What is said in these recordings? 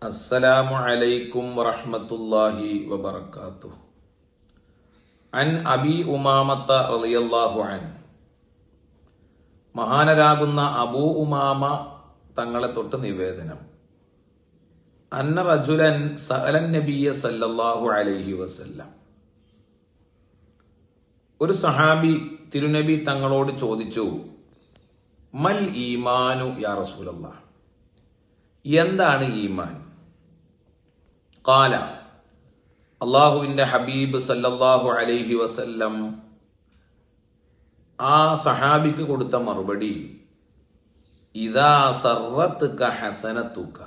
അസ്സലാമു അലൈക്കും വറഹ്മത്തുള്ളാഹി വബറകാതുഹു. അൻ അബി ഉമാമത്ത റളിയല്ലാഹു അൻഹു, മഹാനരാകുന്ന അബൂ ഉമാമ തങ്ങളെ തൊട്ട് നിവേദനം. അന്ന റജുലൻ സഅലൻ നബിയ സല്ലല്ലാഹു അലൈഹി വസല്ലം, ഒരു സഹാബി തിരുനബി തങ്ങളോട് ചോദിച്ചു, മൽ ഈമാനു യാ റസൂലല്ലാഹ്, എന്താണ് ഈമാൻ? ഖാല, അള്ളാഹുവിന്റെ ഹബീബ് സല്ലല്ലാഹു അലൈഹി വസല്ലം ആ സഹാബിക്ക് കൊടുത്ത മറുപടി, ഇദാ സർറത്ക ഹസനതുക,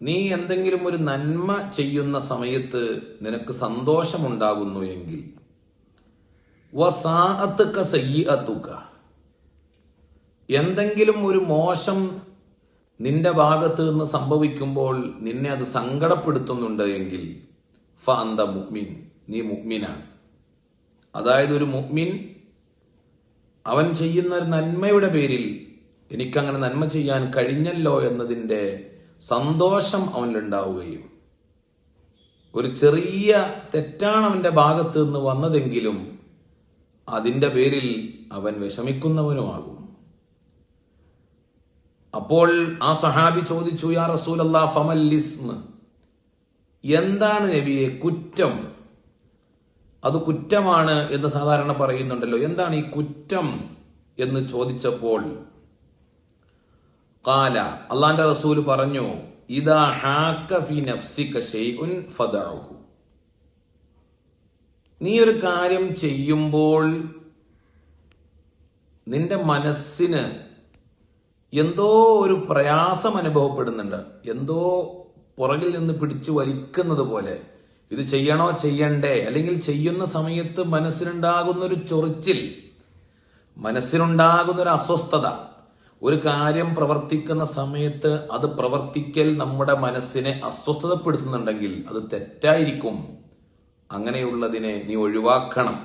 നീ എന്തെങ്കിലും ഒരു നന്മ ചെയ്യുന്ന സമയത്ത് നിനക്ക് സന്തോഷമുണ്ടാകുന്നു എങ്കിൽ, വസാഅത്ക സയ്യിഅതുക, എന്തെങ്കിലും ഒരു മോശം നിന്റെ ഭാഗത്ത് നിന്ന് സംഭവിക്കുമ്പോൾ നിന്നെ അത് സങ്കടപ്പെടുത്തുന്നുണ്ട് എങ്കിൽ, ഫഅന്ത മുഅ്മിൻ, നീ മുഅ്മിനാണ്. അതായത് ഒരു മുഅ്മിൻ അവൻ ചെയ്യുന്ന ഒരു നന്മയുടെ പേരിൽ എനിക്കങ്ങനെ നന്മ ചെയ്യാൻ കഴിഞ്ഞല്ലോ എന്നതിന്റെ സന്തോഷം അവനിലുണ്ടാവുകയും, ഒരു ചെറിയ തെറ്റാണ് അവന്റെ ഭാഗത്ത് നിന്ന് വന്നതെങ്കിലും അതിന്റെ പേരിൽ അവൻ വിഷമിക്കുന്നവനുമാകും. അപ്പോൾ ആ സഹാബി ചോദിച്ചു, യാ റസൂലല്ലാഹ് ഫമൽ ഇസ്മ, എന്താണ് നബിയെ കുറ്റം? അത് കുറ്റമാണ് എന്ന് സാധാരണ പറയുന്നുണ്ടല്ലോ, എന്താണ് ഈ കുറ്റം എന്ന് ചോദിച്ചപ്പോൾ, ഖാല, അള്ളാന്റെ റസൂൽ പറഞ്ഞു, ഇദാ ഹാക ഫി നഫ്സിക ശൈഉൻ ഫദഉഹു, നീ ഒരു കാര്യം ചെയ്യുമ്പോൾ നിന്റെ മനസ്സിന് എന്തോ ഒരു പ്രയാസം അനുഭവപ്പെടുന്നുണ്ട്, എന്തോ പുറകിൽ നിന്ന് പിടിച്ചു വലിക്കുന്നത് പോലെ, ഇത് ചെയ്യണോ ചെയ്യണ്ടേ, അല്ലെങ്കിൽ ചെയ്യുന്ന സമയത്ത് മനസ്സിനുണ്ടാകുന്ന ഒരു ചൊറിച്ചിൽ, മനസ്സിനുണ്ടാകുന്ന ഒരു അസ്വസ്ഥത, ഒരു കാര്യം പ്രവർത്തിക്കുന്ന സമയത്ത് അത് പ്രവർത്തിക്കൽ നമ്മുടെ മനസ്സിനെ അസ്വസ്ഥതപ്പെടുത്തുന്നുണ്ടെങ്കിൽ അത് തെറ്റായിരിക്കും. അങ്ങനെയുള്ളതിനെ നീ ഒഴിവാക്കണം.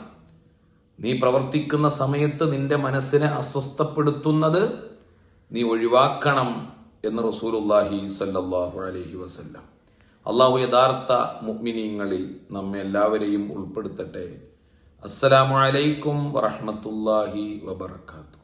നീ പ്രവർത്തിക്കുന്ന സമയത്ത് നിന്റെ മനസ്സിനെ അസ്വസ്ഥപ്പെടുത്തുന്നത് നീ ഒഴിവാക്കണം എന്ന് റസൂലുള്ളാഹി സ്വല്ലല്ലാഹു അലൈഹി വസല്ലം. അള്ളാഹു യഥാർത്ഥ മുഅ്മിനീങ്ങളിൽ നമ്മെ എല്ലാവരെയും ഉൾപ്പെടുത്തട്ടെ. അസ്സലാമു അലൈക്കും വറഹ്മത്തുള്ളാഹി വബറകാതുഹു.